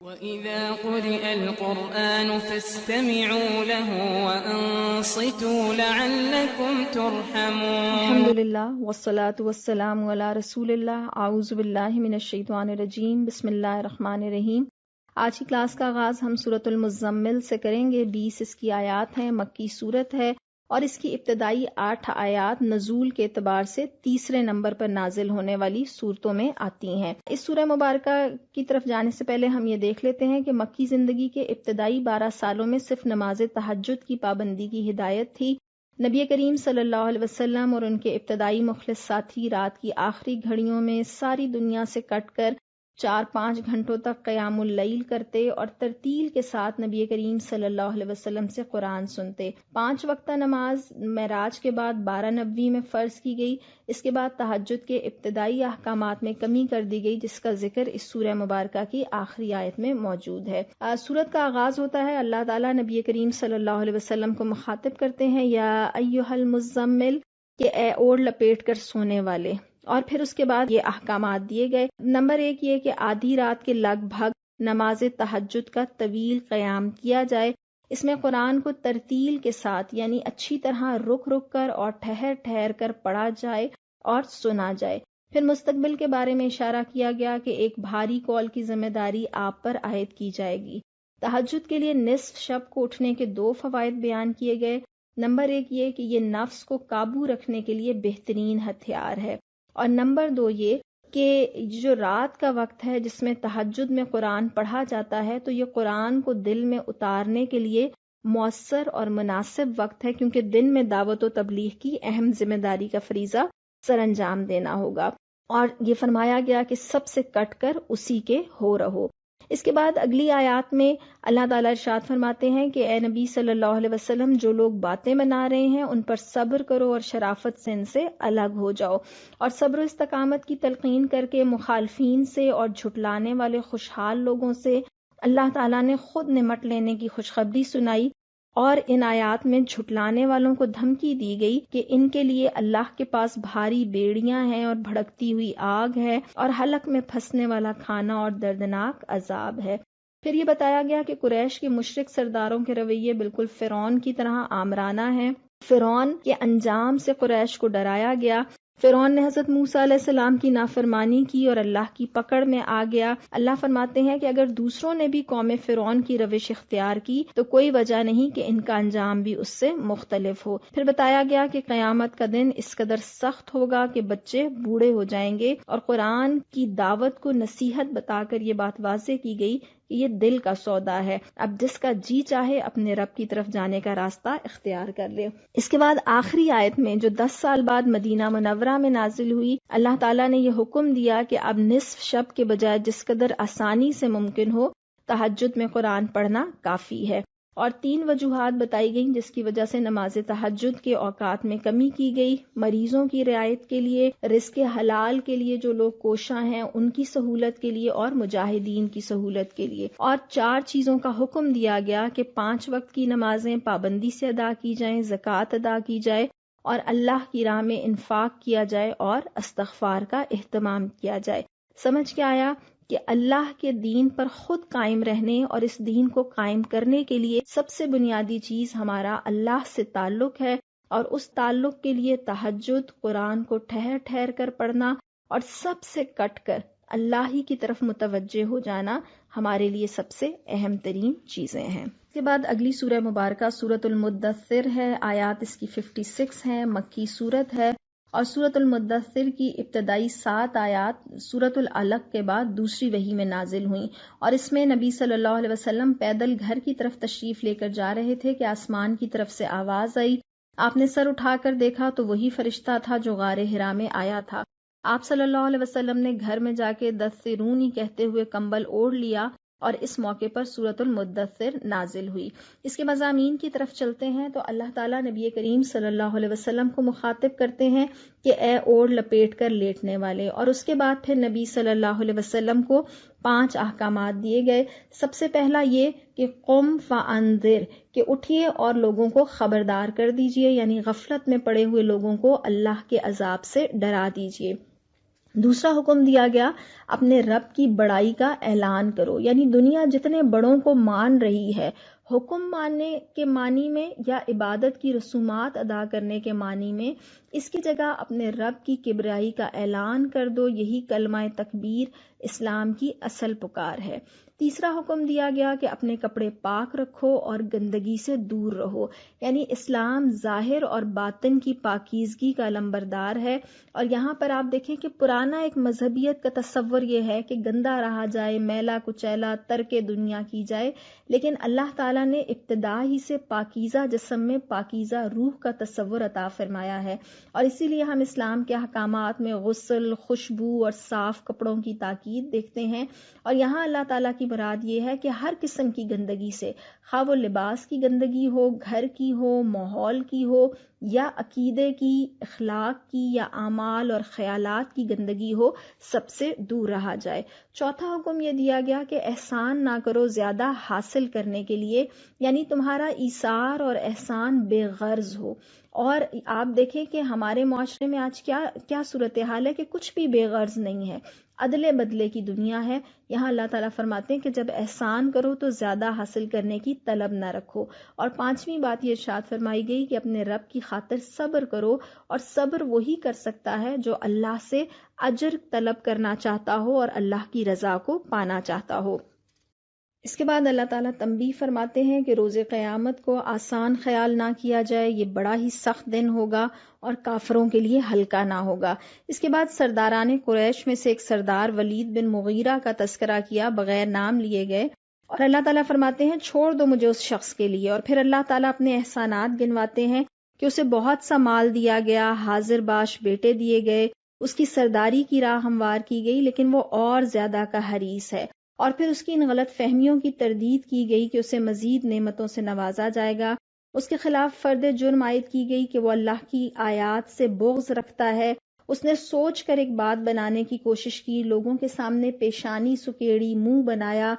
وَإِذَا قُرِئَ الْقُرْآنُ فَاسْتَمِعُوا لَهُ وَأَنصِتُوا لَعَلَّكُمْ تُرْحَمُونَ۔ الحمدللہ والصلاة والسلام علی رسول اللہ۔ اعوذ باللہ من الشیطان الرجیم، بسم اللہ الرحمن الرحیم۔ آج کی کلاس کا آغاز ہم سورۃ المزمل سے کریں گے۔ 20 اس کی آیات ہیں، مکی سورت ہے اور اس کی ابتدائی 8 آیات نزول کے اعتبار سے تیسرے نمبر پر نازل ہونے والی صورتوں میں آتی ہیں۔ اس سورہ مبارکہ کی طرف جانے سے پہلے ہم یہ دیکھ لیتے ہیں کہ مکی زندگی کے ابتدائی 12 سالوں میں صرف نماز تہجد کی پابندی کی ہدایت تھی۔ نبی کریم صلی اللہ علیہ وسلم اور ان کے ابتدائی مخلص ساتھی رات کی آخری گھڑیوں میں ساری دنیا سے کٹ کر 4-5 گھنٹوں تک قیام اللیل کرتے اور ترتیل کے ساتھ نبی کریم صلی اللہ علیہ وسلم سے قرآن سنتے۔ 5 وقتہ نماز معراج کے بعد 12 نبوی میں فرض کی گئی۔ اس کے بعد تہجد کے ابتدائی احکامات میں کمی کر دی گئی، جس کا ذکر اس سورہ مبارکہ کی آخری آیت میں موجود ہے۔ سورت کا آغاز ہوتا ہے، اللہ تعالیٰ نبی کریم صلی اللہ علیہ وسلم کو مخاطب کرتے ہیں، یا ایھا المزمل، کہ اے اوڑھ لپیٹ کر سونے والے۔ اور پھر اس کے بعد یہ احکامات دیے گئے۔ نمبر 1 یہ کہ آدھی رات کے لگ بھگ نماز تہجد کا طویل قیام کیا جائے۔ اس میں قرآن کو ترتیل کے ساتھ یعنی اچھی طرح رک رک کر اور ٹھہر ٹھہر کر پڑھا جائے اور سنا جائے۔ پھر مستقبل کے بارے میں اشارہ کیا گیا کہ ایک بھاری کال کی ذمہ داری آپ پر عائد کی جائے گی۔ تہجد کے لیے نصف شب کو اٹھنے کے 2 فوائد بیان کیے گئے۔ نمبر 1 یہ کہ یہ نفس کو قابو رکھنے کے لیے بہترین ہتھیار ہے، اور نمبر 2 یہ کہ جو رات کا وقت ہے جس میں تہجد میں قرآن پڑھا جاتا ہے، تو یہ قرآن کو دل میں اتارنے کے لیے مؤثر اور مناسب وقت ہے، کیونکہ دن میں دعوت و تبلیغ کی اہم ذمہ داری کا فریضہ سر انجام دینا ہوگا، اور یہ فرمایا گیا کہ سب سے کٹ کر اسی کے ہو رہو۔ اس کے بعد اگلی آیات میں اللہ تعالیٰ ارشاد فرماتے ہیں کہ اے نبی صلی اللہ علیہ وسلم، جو لوگ باتیں بنا رہے ہیں ان پر صبر کرو اور شرافت سے ان سے الگ ہو جاؤ، اور صبر و استقامت کی تلقین کر کے مخالفین سے اور جھٹلانے والے خوشحال لوگوں سے اللہ تعالیٰ نے خود نمٹ لینے کی خوشخبری سنائی، اور ان آیات میں جھٹلانے والوں کو دھمکی دی گئی کہ ان کے لیے اللہ کے پاس بھاری بیڑیاں ہیں اور بھڑکتی ہوئی آگ ہے، اور حلق میں پھنسنے والا کھانا اور دردناک عذاب ہے۔ پھر یہ بتایا گیا کہ قریش کے مشرک سرداروں کے رویے بالکل فرعون کی طرح آمرانہ ہیں۔ فرعون کے انجام سے قریش کو ڈرایا گیا۔ فرعون نے حضرت موسیٰ علیہ السلام کی نافرمانی کی اور اللہ کی پکڑ میں آ گیا۔ اللہ فرماتے ہیں کہ اگر دوسروں نے بھی قوم فرعون کی روش اختیار کی تو کوئی وجہ نہیں کہ ان کا انجام بھی اس سے مختلف ہو۔ پھر بتایا گیا کہ قیامت کا دن اس قدر سخت ہوگا کہ بچے بوڑھے ہو جائیں گے، اور قرآن کی دعوت کو نصیحت بتا کر یہ بات واضح کی گئی کہ یہ دل کا سودا ہے، اب جس کا جی چاہے اپنے رب کی طرف جانے کا راستہ اختیار کر لے۔ اس کے بعد آخری آیت میں جو 10 سال بعد مدینہ منورہ میں نازل ہوئی، اللہ تعالیٰ نے یہ حکم دیا کہ اب نصف شب کے بجائے جس قدر آسانی سے ممکن ہو تہجد میں قرآن پڑھنا کافی ہے، اور 3 وجوہات بتائی گئیں جس کی وجہ سے نماز تہجد کے اوقات میں کمی کی گئی۔ مریضوں کی رعایت کے لیے، رزق حلال کے لیے جو لوگ کوشاں ہیں ان کی سہولت کے لیے، اور مجاہدین کی سہولت کے لیے، اور 4 چیزوں کا حکم دیا گیا کہ 5 وقت کی نمازیں پابندی سے ادا کی جائیں، زکوٰۃ ادا کی جائے، اور اللہ کی راہ میں انفاق کیا جائے، اور استغفار کا اہتمام کیا جائے۔ سمجھ کے آیا کہ اللہ کے دین پر خود قائم رہنے اور اس دین کو قائم کرنے کے لیے سب سے بنیادی چیز ہمارا اللہ سے تعلق ہے، اور اس تعلق کے لیے تہجد، قرآن کو ٹھہر ٹھہر کر پڑھنا، اور سب سے کٹ کر اللہ ہی کی طرف متوجہ ہو جانا ہمارے لیے سب سے اہم ترین چیزیں ہیں۔ اس کے بعد اگلی سورہ مبارکہ سورۃ المدثر ہے، آیات اس کی 56 ہیں، مکی سورت ہے، اور سورۃ المدثر کی ابتدائی 7 آیات سورۃ العلق کے بعد دوسری وحی میں نازل ہوئیں، اور اس میں نبی صلی اللہ علیہ وسلم پیدل گھر کی طرف تشریف لے کر جا رہے تھے کہ آسمان کی طرف سے آواز آئی۔ آپ نے سر اٹھا کر دیکھا تو وہی فرشتہ تھا جو غار حرا میں آیا تھا۔ آپ صلی اللہ علیہ وسلم نے گھر میں جا کے دثرونی کہتے ہوئے کمبل اوڑھ لیا، اور اس موقع پر سورۃ المدثر نازل ہوئی۔ اس کے مضامین کی طرف چلتے ہیں تو اللہ تعالیٰ نبی کریم صلی اللہ علیہ وسلم کو مخاطب کرتے ہیں کہ اے اوڑھ لپیٹ کر لیٹنے والے، اور اس کے بعد پھر نبی صلی اللہ علیہ وسلم کو 5 احکامات دیے گئے۔ سب سے پہلا یہ کہ قم فانذر، کہ اٹھیے اور لوگوں کو خبردار کر دیجئے، یعنی غفلت میں پڑے ہوئے لوگوں کو اللہ کے عذاب سے ڈرا دیجئے۔ دوسرا حکم دیا گیا اپنے رب کی بڑائی کا اعلان کرو، یعنی دنیا جتنے بڑوں کو مان رہی ہے، حکم ماننے کے معنی میں یا عبادت کی رسومات ادا کرنے کے معنی میں، اس کی جگہ اپنے رب کی کبریائی کا اعلان کر دو، یہی کلمہ تکبیر اسلام کی اصل پکار ہے۔ تیسرا حکم دیا گیا کہ اپنے کپڑے پاک رکھو اور گندگی سے دور رہو، یعنی اسلام ظاہر اور باطن کی پاکیزگی کا علمبردار ہے۔ اور یہاں پر آپ دیکھیں کہ پرانا ایک مذہبیت کا تصور یہ ہے کہ گندا رہا جائے، میلا کچیلا، ترک دنیا کی جائے، لیکن اللہ تعالیٰ نے ابتدا ہی سے پاکیزہ جسم میں پاکیزہ روح کا تصور عطا فرمایا ہے، اور اسی لیے ہم اسلام کے احکامات میں غسل، خوشبو اور صاف کپڑوں کی تاکید دیکھتے ہیں۔ اور یہاں اللہ تعالیٰ کی مراد یہ ہے کہ ہر قسم کی گندگی سے، خواہ وہ لباس کی گندگی ہو، گھر کی ہو، ماحول کی ہو، یا عقیدے کی، اخلاق کی، یا اعمال اور خیالات کی گندگی ہو، سب سے دور رہا جائے۔ چوتھا حکم یہ دیا گیا کہ احسان نہ کرو زیادہ حاصل کرنے کے لیے، یعنی تمہارا ایثار اور احسان بے غرض ہو۔ اور آپ دیکھیں کہ ہمارے معاشرے میں آج کیا صورتحال ہے کہ کچھ بھی بے غرض نہیں ہے، عدلے بدلے کی دنیا ہے۔ یہاں اللہ تعالیٰ فرماتے ہیں کہ جب احسان کرو تو زیادہ حاصل کرنے کی طلب نہ رکھو۔ اور پانچویں بات یہ ارشاد فرمائی گئی کہ اپنے رب کی خاطر صبر کرو، اور صبر وہی کر سکتا ہے جو اللہ سے اجر طلب کرنا چاہتا ہو اور اللہ کی رضا کو پانا چاہتا ہو۔ اس کے بعد اللہ تعالیٰ تنبیہ فرماتے ہیں کہ روز قیامت کو آسان خیال نہ کیا جائے، یہ بڑا ہی سخت دن ہوگا اور کافروں کے لیے ہلکا نہ ہوگا۔ اس کے بعد سرداران قریش میں سے ایک سردار ولید بن مغیرہ کا تذکرہ کیا بغیر نام لیے گئے، اور اللہ تعالیٰ فرماتے ہیں چھوڑ دو مجھے اس شخص کے لیے۔ اور پھر اللہ تعالیٰ اپنے احسانات گنواتے ہیں کہ اسے بہت سا مال دیا گیا، حاضر باش بیٹے دیے گئے، اس کی سرداری کی راہ ہموار کی گئی، لیکن وہ اور زیادہ کا حریص ہے۔ اور پھر اس کی ان غلط فہمیوں کی تردید کی گئی کہ اسے مزید نعمتوں سے نوازا جائے گا۔ اس کے خلاف فرد جرم عائد کی گئی کہ وہ اللہ کی آیات سے بغض رکھتا ہے۔ اس نے سوچ کر ایک بات بنانے کی کوشش کی، لوگوں کے سامنے پیشانی سکیڑی، منہ بنایا،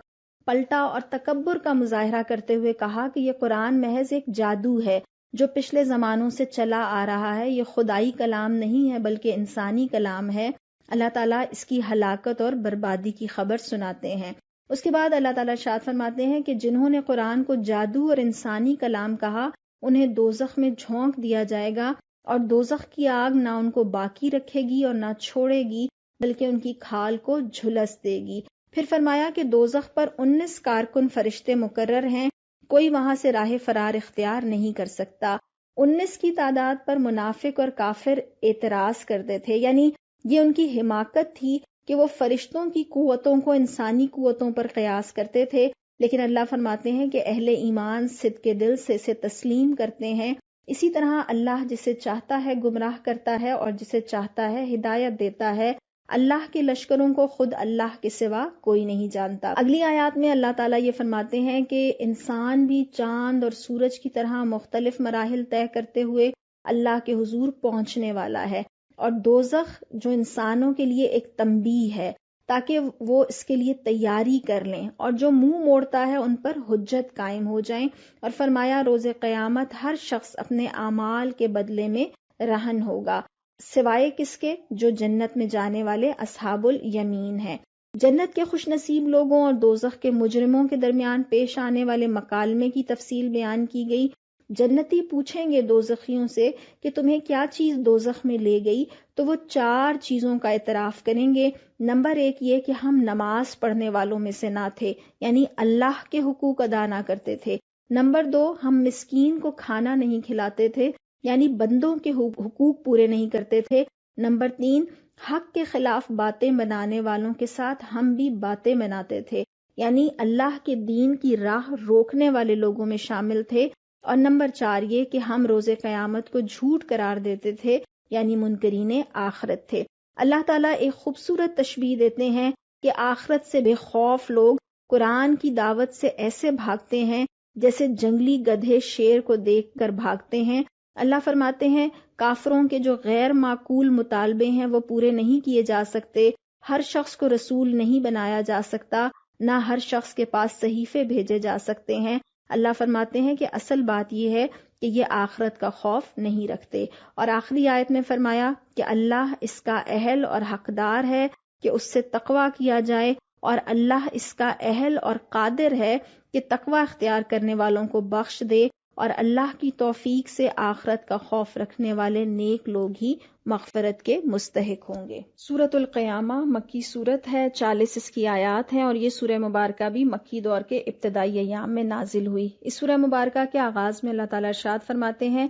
پلٹا اور تکبر کا مظاہرہ کرتے ہوئے کہا کہ یہ قرآن محض ایک جادو ہے جو پچھلے زمانوں سے چلا آ رہا ہے، یہ خدائی کلام نہیں ہے بلکہ انسانی کلام ہے۔ اللہ تعالیٰ اس کی ہلاکت اور بربادی کی خبر سناتے ہیں۔ اس کے بعد اللہ تعالیٰ ارشاد فرماتے ہیں کہ جنہوں نے قرآن کو جادو اور انسانی کلام کہا، انہیں دوزخ میں جھونک دیا جائے گا، اور دوزخ کی آگ نہ ان کو باقی رکھے گی اور نہ چھوڑے گی، بلکہ ان کی کھال کو جھلس دے گی۔ پھر فرمایا کہ دوزخ پر 19 کارکن فرشتے مقرر ہیں، کوئی وہاں سے راہ فرار اختیار نہیں کر سکتا۔ 19 کی تعداد پر منافق اور کافر اعتراض کرتے تھے، یعنی یہ ان کی حماقت تھی کہ وہ فرشتوں کی قوتوں کو انسانی قوتوں پر قیاس کرتے تھے، لیکن اللہ فرماتے ہیں کہ اہل ایمان صدق دل سے اسے تسلیم کرتے ہیں۔ اسی طرح اللہ جسے چاہتا ہے گمراہ کرتا ہے اور جسے چاہتا ہے ہدایت دیتا ہے۔ اللہ کے لشکروں کو خود اللہ کے سوا کوئی نہیں جانتا۔ اگلی آیات میں اللہ تعالیٰ یہ فرماتے ہیں کہ انسان بھی چاند اور سورج کی طرح مختلف مراحل طے کرتے ہوئے اللہ کے حضور پہنچنے والا ہے، اور دوزخ جو انسانوں کے لیے ایک تنبیہ ہے تاکہ وہ اس کے لیے تیاری کر لیں، اور جو منہ موڑتا ہے ان پر حجت قائم ہو جائیں۔ اور فرمایا روز قیامت ہر شخص اپنے اعمال کے بدلے میں رہن ہوگا، سوائے کس کے؟ جو جنت میں جانے والے اصحاب الیمین ہیں۔ جنت کے خوش نصیب لوگوں اور دوزخ کے مجرموں کے درمیان پیش آنے والے مکالمے کی تفصیل بیان کی گئی۔ جنتی پوچھیں گے دوزخیوں سے کہ تمہیں کیا چیز دوزخ میں لے گئی، تو وہ 4 چیزوں کا اعتراف کریں گے۔ نمبر 1 یہ کہ ہم نماز پڑھنے والوں میں سے نہ تھے، یعنی اللہ کے حقوق ادا نہ کرتے تھے۔ نمبر 2 ہم مسکین کو کھانا نہیں کھلاتے تھے، یعنی بندوں کے حقوق پورے نہیں کرتے تھے۔ نمبر 3 حق کے خلاف باتیں بنانے والوں کے ساتھ ہم بھی باتیں بناتے تھے، یعنی اللہ کے دین کی راہ روکنے والے لوگوں میں شامل تھے۔ اور نمبر 4 یہ کہ ہم روز قیامت کو جھوٹ قرار دیتے تھے، یعنی منکرین آخرت تھے۔ اللہ تعالیٰ ایک خوبصورت تشبیہ دیتے ہیں کہ آخرت سے بے خوف لوگ قرآن کی دعوت سے ایسے بھاگتے ہیں جیسے جنگلی گدھے شیر کو دیکھ کر بھاگتے ہیں۔ اللہ فرماتے ہیں کافروں کے جو غیر معقول مطالبے ہیں وہ پورے نہیں کیے جا سکتے، ہر شخص کو رسول نہیں بنایا جا سکتا، نہ ہر شخص کے پاس صحیفے بھیجے جا سکتے ہیں، اللہ فرماتے ہیں کہ اصل بات یہ ہے کہ یہ آخرت کا خوف نہیں رکھتے، اور آخری آیت میں فرمایا کہ اللہ اس کا اہل اور حقدار ہے کہ اس سے تقوی کیا جائے، اور اللہ اس کا اہل اور قادر ہے کہ تقوی اختیار کرنے والوں کو بخش دے، اور اللہ کی توفیق سے آخرت کا خوف رکھنے والے نیک لوگ ہی مغفرت کے مستحق ہوں گے۔ سورۃ القیامہ مکی صورت ہے، 40 اس کی آیات ہیں، اور یہ سورہ مبارکہ بھی مکی دور کے ابتدائی ایام میں نازل ہوئی۔ اس سورہ مبارکہ کے آغاز میں اللہ تعالیٰ ارشاد فرماتے ہیں،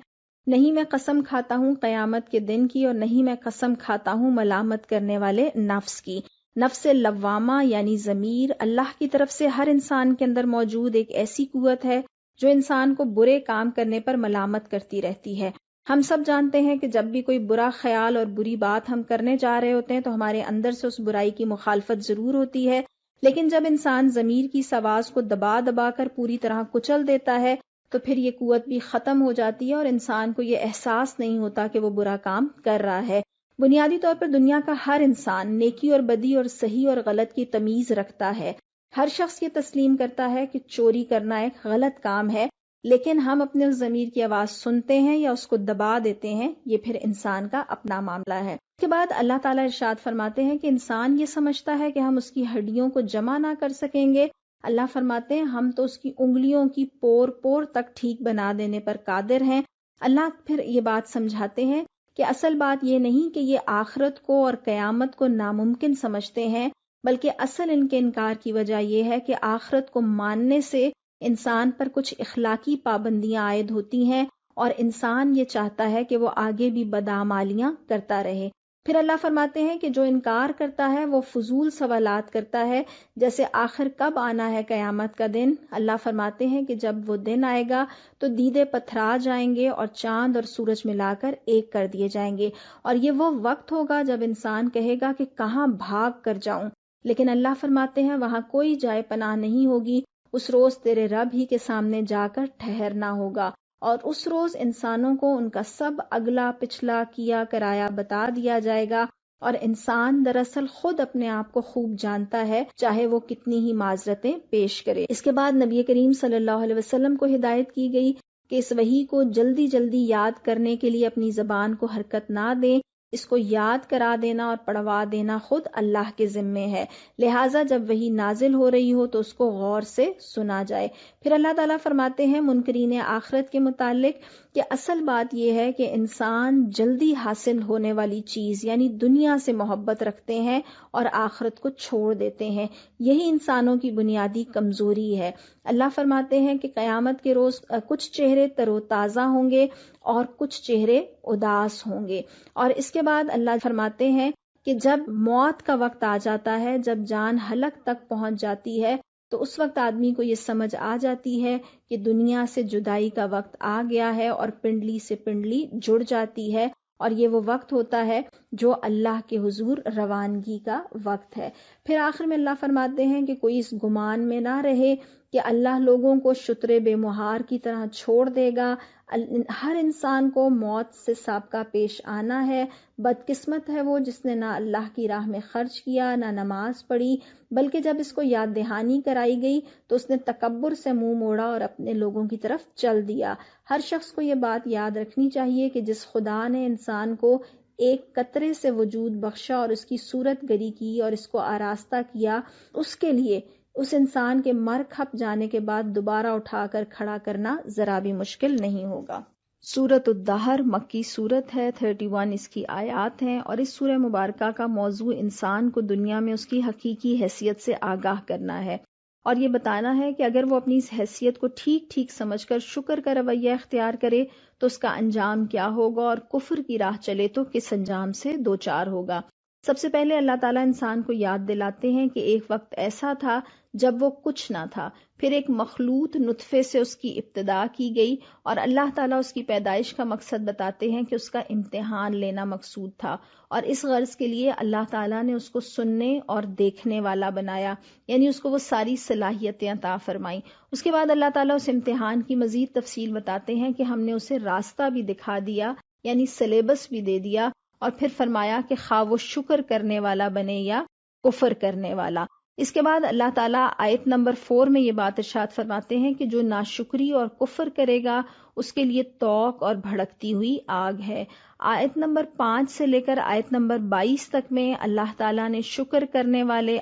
نہیں میں قسم کھاتا ہوں قیامت کے دن کی، اور نہیں میں قسم کھاتا ہوں ملامت کرنے والے نفس کی۔ نفس لوامہ یعنی ضمیر اللہ کی طرف سے ہر انسان کے اندر موجود ایک ایسی قوت ہے جو انسان کو برے کام کرنے پر ملامت کرتی رہتی ہے۔ ہم سب جانتے ہیں کہ جب بھی کوئی برا خیال اور بری بات ہم کرنے جا رہے ہوتے ہیں تو ہمارے اندر سے اس برائی کی مخالفت ضرور ہوتی ہے، لیکن جب انسان ضمیر کی آواز کو دبا دبا کر پوری طرح کچل دیتا ہے تو پھر یہ قوت بھی ختم ہو جاتی ہے، اور انسان کو یہ احساس نہیں ہوتا کہ وہ برا کام کر رہا ہے۔ بنیادی طور پر دنیا کا ہر انسان نیکی اور بدی اور صحیح اور غلط کی تمیز رکھتا ہے۔ ہر شخص یہ تسلیم کرتا ہے کہ چوری کرنا ایک غلط کام ہے، لیکن ہم اپنے اس ضمیر کی آواز سنتے ہیں یا اس کو دبا دیتے ہیں، یہ پھر انسان کا اپنا معاملہ ہے۔ اس کے بعد اللہ تعالیٰ ارشاد فرماتے ہیں کہ انسان یہ سمجھتا ہے کہ ہم اس کی ہڈیوں کو جمع نہ کر سکیں گے۔ اللہ فرماتے ہیں ہم تو اس کی انگلیوں کی پور پور تک ٹھیک بنا دینے پر قادر ہیں۔ اللہ پھر یہ بات سمجھاتے ہیں کہ اصل بات یہ نہیں کہ یہ آخرت کو اور قیامت کو ناممکن سمجھتے ہیں، بلکہ اصل ان کے انکار کی وجہ یہ ہے کہ آخرت کو ماننے سے انسان پر کچھ اخلاقی پابندیاں عائد ہوتی ہیں، اور انسان یہ چاہتا ہے کہ وہ آگے بھی بدعمالیاں کرتا رہے۔ پھر اللہ فرماتے ہیں کہ جو انکار کرتا ہے وہ فضول سوالات کرتا ہے، جیسے آخر کب آنا ہے قیامت کا دن۔ اللہ فرماتے ہیں کہ جب وہ دن آئے گا تو دیدے پتھرا جائیں گے اور چاند اور سورج ملا کر ایک کر دیے جائیں گے، اور یہ وہ وقت ہوگا جب انسان کہے گا کہ کہاں بھاگ کر جاؤں، لیکن اللہ فرماتے ہیں وہاں کوئی جائے پناہ نہیں ہوگی، اس روز تیرے رب ہی کے سامنے جا کر ٹھہرنا ہوگا، اور اس روز انسانوں کو ان کا سب اگلا پچھلا کیا کرایا بتا دیا جائے گا، اور انسان دراصل خود اپنے آپ کو خوب جانتا ہے، چاہے وہ کتنی ہی معذرتیں پیش کرے۔ اس کے بعد نبی کریم صلی اللہ علیہ وسلم کو ہدایت کی گئی کہ اس وحی کو جلدی جلدی یاد کرنے کے لیے اپنی زبان کو حرکت نہ دیں، اس کو یاد کرا دینا اور پڑھوا دینا خود اللہ کے ذمے ہے، لہٰذا جب وحی نازل ہو رہی ہو تو اس کو غور سے سنا جائے۔ پھر اللہ تعالیٰ فرماتے ہیں منکرین آخرت کے متعلق کہ اصل بات یہ ہے کہ انسان جلدی حاصل ہونے والی چیز یعنی دنیا سے محبت رکھتے ہیں اور آخرت کو چھوڑ دیتے ہیں، یہی انسانوں کی بنیادی کمزوری ہے۔ اللہ فرماتے ہیں کہ قیامت کے روز کچھ چہرے تر و تازہ ہوں گے اور کچھ چہرے اداس ہوں گے، اور اس کے بعد اللہ فرماتے ہیں کہ جب موت کا وقت آ جاتا ہے، جب جان حلق تک پہنچ جاتی ہے، تو اس وقت آدمی کو یہ سمجھ آ جاتی ہے کہ دنیا سے جدائی کا وقت آ گیا ہے اور پنڈلی سے پنڈلی جڑ جاتی ہے، اور یہ وہ وقت ہوتا ہے جو اللہ کے حضور روانگی کا وقت ہے۔ پھر آخر میں اللہ فرماتے ہیں کہ کوئی اس گمان میں نہ رہے کہ اللہ لوگوں کو شتر بے مہار کی طرح چھوڑ دے گا۔ ہر انسان کو موت سے سابقہ پیش آنا ہے۔ بدقسمت ہے وہ جس نے نہ اللہ کی راہ میں خرچ کیا، نہ نماز پڑھی، بلکہ جب اس کو یاد دہانی کرائی گئی تو اس نے تکبر سے منہ موڑا اور اپنے لوگوں کی طرف چل دیا۔ ہر شخص کو یہ بات یاد رکھنی چاہیے کہ جس خدا نے انسان کو ایک قطرے سے وجود بخشا اور اس کی صورت گری کی اور اس کو آراستہ کیا، اس کے لیے اس انسان کے مر کھپ جانے کے بعد دوبارہ اٹھا کر کھڑا کرنا ذرا بھی مشکل نہیں ہوگا۔ سورۃ الدہر مکی صورت ہے، 31 اس کی آیات ہیں، اور اس سورہ مبارکہ کا موضوع انسان کو دنیا میں اس کی حقیقی حیثیت سے آگاہ کرنا ہے، اور یہ بتانا ہے کہ اگر وہ اپنی اس حیثیت کو ٹھیک ٹھیک سمجھ کر شکر کا رویہ اختیار کرے تو اس کا انجام کیا ہوگا، اور کفر کی راہ چلے تو کس انجام سے دوچار ہوگا۔ سب سے پہلے اللہ تعالیٰ انسان کو یاد دلاتے ہیں کہ ایک وقت ایسا تھا جب وہ کچھ نہ تھا، پھر ایک مخلوط نطفے سے اس کی ابتدا کی گئی، اور اللہ تعالیٰ اس کی پیدائش کا مقصد بتاتے ہیں کہ اس کا امتحان لینا مقصود تھا، اور اس غرض کے لیے اللہ تعالیٰ نے اس کو سننے اور دیکھنے والا بنایا، یعنی اس کو وہ ساری صلاحیتیں عطا فرمائیں۔ اس کے بعد اللہ تعالیٰ اس امتحان کی مزید تفصیل بتاتے ہیں کہ ہم نے اسے راستہ بھی دکھا دیا، یعنی سلیبس بھی دے دیا، اور پھر فرمایا کہ خواہ وہ شکر کرنے والا بنے یا کفر کرنے والا۔ اس کے بعد اللہ تعالیٰ آیت نمبر 4 میں یہ بات ارشاد فرماتے ہیں کہ جو ناشکری اور کفر کرے گا اس کے لیے توق اور بھڑکتی ہوئی آگ ہے۔ آیت نمبر 5 سے لے کر آیت نمبر 22 تک میں اللہ تعالیٰ نے شکر کرنے والے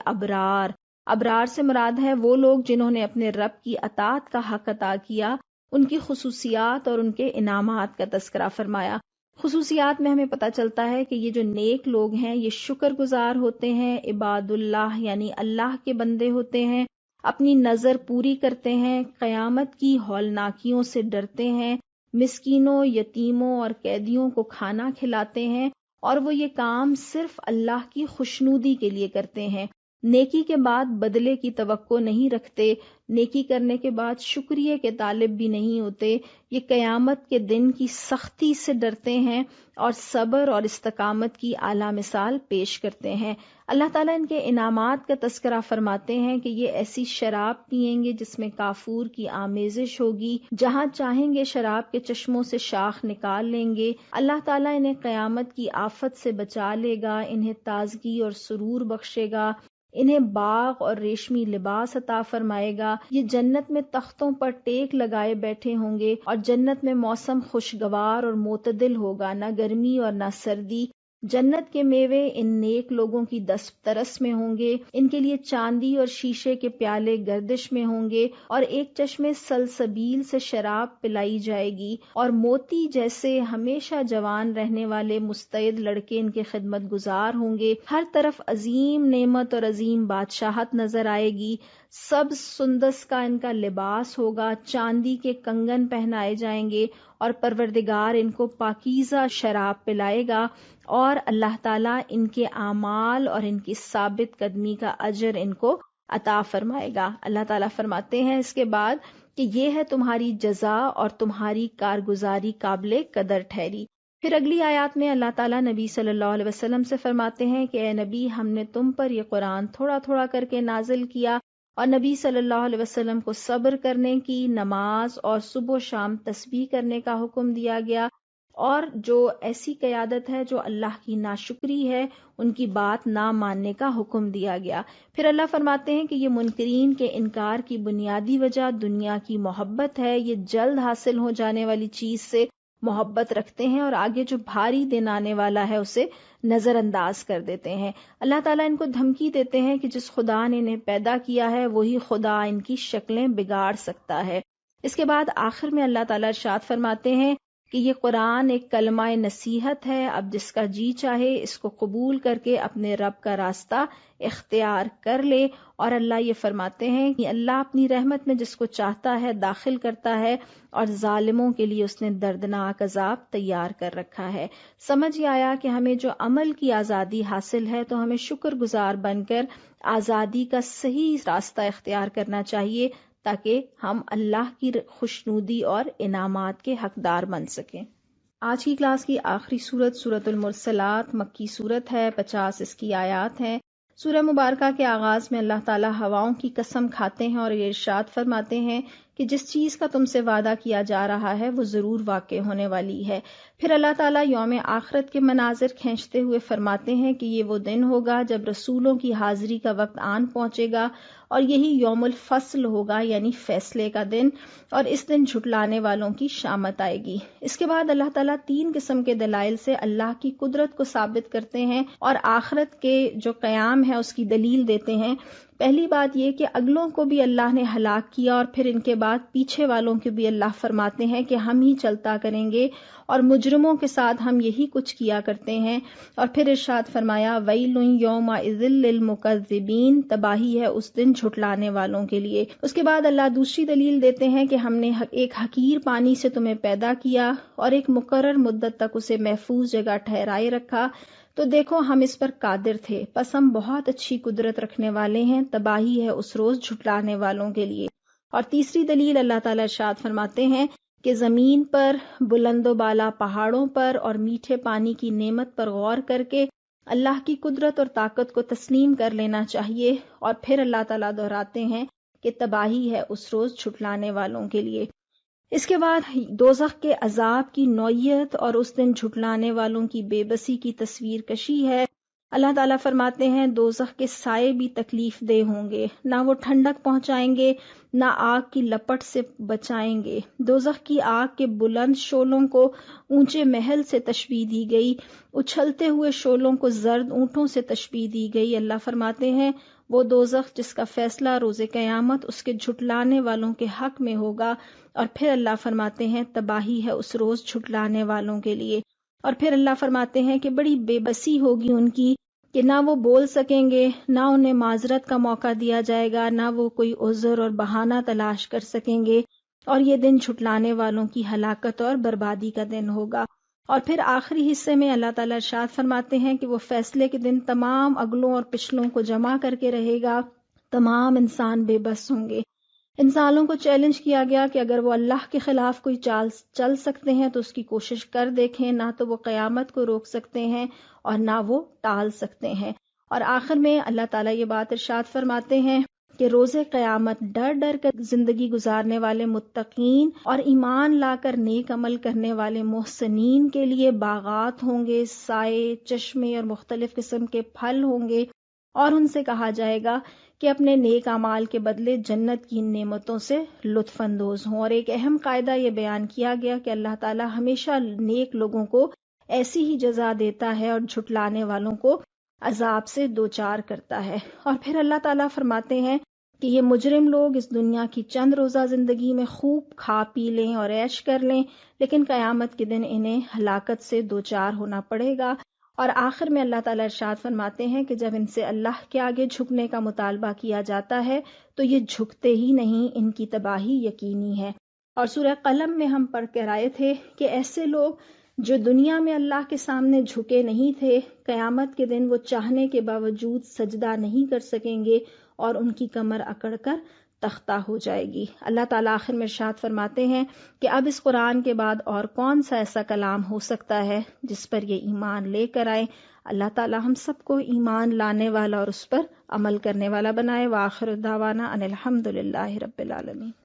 ابرار سے مراد ہے وہ لوگ جنہوں نے اپنے رب کی اطاعت کا حق ادا کیا، ان کی خصوصیات اور ان کے انعامات کا تذکرہ فرمایا۔ خصوصیات میں ہمیں پتہ چلتا ہے کہ یہ جو نیک لوگ ہیں یہ شکر گزار ہوتے ہیں، عباد اللہ یعنی اللہ کے بندے ہوتے ہیں، اپنی نظر پوری کرتے ہیں، قیامت کی ہولناکیوں سے ڈرتے ہیں، مسکینوں، یتیموں اور قیدیوں کو کھانا کھلاتے ہیں، اور وہ یہ کام صرف اللہ کی خوشنودی کے لیے کرتے ہیں۔ نیکی کے بعد بدلے کی توقع نہیں رکھتے، نیکی کرنے کے بعد شکریہ کے طالب بھی نہیں ہوتے، یہ قیامت کے دن کی سختی سے ڈرتے ہیں اور صبر اور استقامت کی اعلیٰ مثال پیش کرتے ہیں۔ اللہ تعالیٰ ان کے انعامات کا تذکرہ فرماتے ہیں کہ یہ ایسی شراب پیئیں گے جس میں کافور کی آمیزش ہوگی، جہاں چاہیں گے شراب کے چشموں سے شاخ نکال لیں گے۔ اللہ تعالیٰ انہیں قیامت کی آفت سے بچا لے گا، انہیں تازگی اور سرور بخشے گا، انہیں باغ اور ریشمی لباس عطا فرمائے گا، یہ جنت میں تختوں پر ٹیک لگائے بیٹھے ہوں گے، اور جنت میں موسم خوشگوار اور معتدل ہوگا، نہ گرمی اور نہ سردی۔ جنت کے میوے ان نیک لوگوں کی دست رس میں ہوں گے، ان کے لیے چاندی اور شیشے کے پیالے گردش میں ہوں گے، اور ایک چشمے سلسبیل سے شراب پلائی جائے گی، اور موتی جیسے ہمیشہ جوان رہنے والے مستعد لڑکے ان کے خدمت گزار ہوں گے۔ ہر طرف عظیم نعمت اور عظیم بادشاہت نظر آئے گی، سبز سندس کا ان کا لباس ہوگا، چاندی کے کنگن پہنائے جائیں گے، اور پروردگار ان کو پاکیزہ شراب پلائے گا، اور اللہ تعالیٰ ان کے اعمال اور ان کی ثابت قدمی کا اجر ان کو عطا فرمائے گا۔ اللہ تعالیٰ فرماتے ہیں اس کے بعد کہ یہ ہے تمہاری جزا اور تمہاری کارگزاری قابل قدر ٹھہری۔ پھر اگلی آیات میں اللہ تعالیٰ نبی صلی اللہ علیہ وسلم سے فرماتے ہیں کہ اے نبی، ہم نے تم پر یہ قرآن تھوڑا تھوڑا کر کے نازل کیا، اور نبی صلی اللہ علیہ وسلم کو صبر کرنے کی، نماز اور صبح و شام تسبیح کرنے کا حکم دیا گیا، اور جو ایسی قیادت ہے جو اللہ کی ناشکری ہے ان کی بات نہ ماننے کا حکم دیا گیا۔ پھر اللہ فرماتے ہیں کہ یہ منکرین کے انکار کی بنیادی وجہ دنیا کی محبت ہے، یہ جلد حاصل ہو جانے والی چیز سے محبت رکھتے ہیں، اور آگے جو بھاری دن آنے والا ہے اسے نظر انداز کر دیتے ہیں۔ اللہ تعالیٰ ان کو دھمکی دیتے ہیں کہ جس خدا نے انہیں پیدا کیا ہے وہی خدا ان کی شکلیں بگاڑ سکتا ہے۔ اس کے بعد آخر میں اللہ تعالیٰ ارشاد فرماتے ہیں کہ یہ قرآن ایک کلمہ نصیحت ہے، اب جس کا جی چاہے اس کو قبول کر کے اپنے رب کا راستہ اختیار کر لے۔ اور اللہ یہ فرماتے ہیں کہ اللہ اپنی رحمت میں جس کو چاہتا ہے داخل کرتا ہے، اور ظالموں کے لیے اس نے دردناک عذاب تیار کر رکھا ہے۔ سمجھ یہ آیا کہ ہمیں جو عمل کی آزادی حاصل ہے تو ہمیں شکر گزار بن کر آزادی کا صحیح راستہ اختیار کرنا چاہیے، تاکہ ہم اللہ کی خوشنودی اور انعامات کے حقدار بن سکیں۔ آج کی کلاس کی آخری سورت سورۃ المرسلات مکی سورت ہے، 50 اس کی آیات ہیں۔ سورہ مبارکہ کے آغاز میں اللہ تعالیٰ ہواؤں کی قسم کھاتے ہیں اور یہ ارشاد فرماتے ہیں کہ جس چیز کا تم سے وعدہ کیا جا رہا ہے وہ ضرور واقع ہونے والی ہے۔ پھر اللہ تعالیٰ یوم آخرت کے مناظر کھینچتے ہوئے فرماتے ہیں کہ یہ وہ دن ہوگا جب رسولوں کی حاضری کا وقت آن پہنچے گا، اور یہی یوم الفصل ہوگا یعنی فیصلے کا دن، اور اس دن جھٹلانے والوں کی شامت آئے گی۔ اس کے بعد اللہ تعالیٰ 3 قسم کے دلائل سے اللہ کی قدرت کو ثابت کرتے ہیں اور آخرت کے جو قیام ہے اس کی دلیل دیتے ہیں۔ پہلی بات یہ کہ اگلوں کو بھی اللہ نے ہلاک کیا، اور پھر ان کے بعد پیچھے والوں کے بھی اللہ فرماتے ہیں کہ ہم ہی چلتا کریں گے، اور مجرموں کے ساتھ ہم یہی کچھ کیا کرتے ہیں۔ اور پھر ارشاد فرمایا وَيْلٌ يَوْمَئِذٍ لِّلْمُكَذِّبِينَ، تباہی ہے اس دن جھٹلانے والوں کے لیے۔ اس کے بعد اللہ دوسری دلیل دیتے ہیں کہ ہم نے ایک حقیر پانی سے تمہیں پیدا کیا اور ایک مقرر مدت تک اسے محفوظ جگہ ٹھہرائے رکھا، تو دیکھو ہم اس پر قادر تھے، پس ہم بہت اچھی قدرت رکھنے والے ہیں، تباہی ہے اس روز جھٹلانے والوں کے لیے۔ اور تیسری دلیل اللہ تعالیٰ ارشاد فرماتے ہیں کہ زمین پر، بلند و بالا پہاڑوں پر اور میٹھے پانی کی نعمت پر غور کر کے اللہ کی قدرت اور طاقت کو تسلیم کر لینا چاہیے۔ اور پھر اللہ تعالیٰ دہراتے ہیں کہ تباہی ہے اس روز جھٹلانے والوں کے لیے۔ اس کے بعد دوزخ کے عذاب کی نوعیت اور اس دن جھٹلانے والوں کی بے بسی کی تصویر کشی ہے۔ اللہ تعالیٰ فرماتے ہیں دوزخ کے سائے بھی تکلیف دہ ہوں گے، نہ وہ ٹھنڈک پہنچائیں گے نہ آگ کی لپٹ سے بچائیں گے۔ دوزخ کی آگ کے بلند شعلوں کو اونچے محل سے تشبیہ دی گئی، اچھلتے ہوئے شعلوں کو زرد اونٹوں سے تشبیہ دی گئی۔ اللہ فرماتے ہیں وہ دوزخ جس کا فیصلہ روز قیامت اس کے جھٹلانے والوں کے حق میں ہوگا، اور پھر اللہ فرماتے ہیں تباہی ہے اس روز جھٹلانے والوں کے لیے۔ اور پھر اللہ فرماتے ہیں کہ بڑی بے بسی ہوگی ان کی کہ نہ وہ بول سکیں گے، نہ انہیں معذرت کا موقع دیا جائے گا، نہ وہ کوئی عذر اور بہانہ تلاش کر سکیں گے، اور یہ دن جھٹلانے والوں کی ہلاکت اور بربادی کا دن ہوگا۔ اور پھر آخری حصے میں اللہ تعالیٰ ارشاد فرماتے ہیں کہ وہ فیصلے کے دن تمام اگلوں اور پچھلوں کو جمع کر کے رہے گا، تمام انسان بے بس ہوں گے۔ انسانوں کو چیلنج کیا گیا کہ اگر وہ اللہ کے خلاف کوئی چال چل سکتے ہیں تو اس کی کوشش کر دیکھیں، نہ تو وہ قیامت کو روک سکتے ہیں اور نہ وہ ٹال سکتے ہیں۔ اور آخر میں اللہ تعالیٰ یہ بات ارشاد فرماتے ہیں کہ روز قیامت ڈر ڈر کر زندگی گزارنے والے متقین اور ایمان لا کر نیک عمل کرنے والے محسنین کے لیے باغات ہوں گے، سائے، چشمے اور مختلف قسم کے پھل ہوں گے، اور ان سے کہا جائے گا کہ اپنے نیک اعمال کے بدلے جنت کی نعمتوں سے لطف اندوز ہوں۔ اور ایک اہم قاعدہ یہ بیان کیا گیا کہ اللہ تعالیٰ ہمیشہ نیک لوگوں کو ایسی ہی جزا دیتا ہے اور جھٹلانے والوں کو عذاب سے دوچار کرتا ہے۔ اور پھر اللہ تعالیٰ فرماتے ہیں کہ یہ مجرم لوگ اس دنیا کی چند روزہ زندگی میں خوب کھا پی لیں اور عیش کر لیں، لیکن قیامت کے دن انہیں ہلاکت سے دوچار ہونا پڑے گا۔ اور آخر میں اللہ تعالیٰ ارشاد فرماتے ہیں کہ جب ان سے اللہ کے آگے جھکنے کا مطالبہ کیا جاتا ہے تو یہ جھکتے ہی نہیں، ان کی تباہی یقینی ہے۔ اور سورہ قلم میں ہم پڑھ کر آئے تھے کہ ایسے لوگ جو دنیا میں اللہ کے سامنے جھکے نہیں تھے، قیامت کے دن وہ چاہنے کے باوجود سجدہ نہیں کر سکیں گے اور ان کی کمر اکڑ کر تختہ ہو جائے گی۔ اللہ تعالیٰ آخر میں ارشاد فرماتے ہیں کہ اب اس قرآن کے بعد اور کون سا ایسا کلام ہو سکتا ہے جس پر یہ ایمان لے کر آئے۔ اللہ تعالیٰ ہم سب کو ایمان لانے والا اور اس پر عمل کرنے والا بنائے۔ وآخر دعوانا ان الحمد للہ رب العالمین۔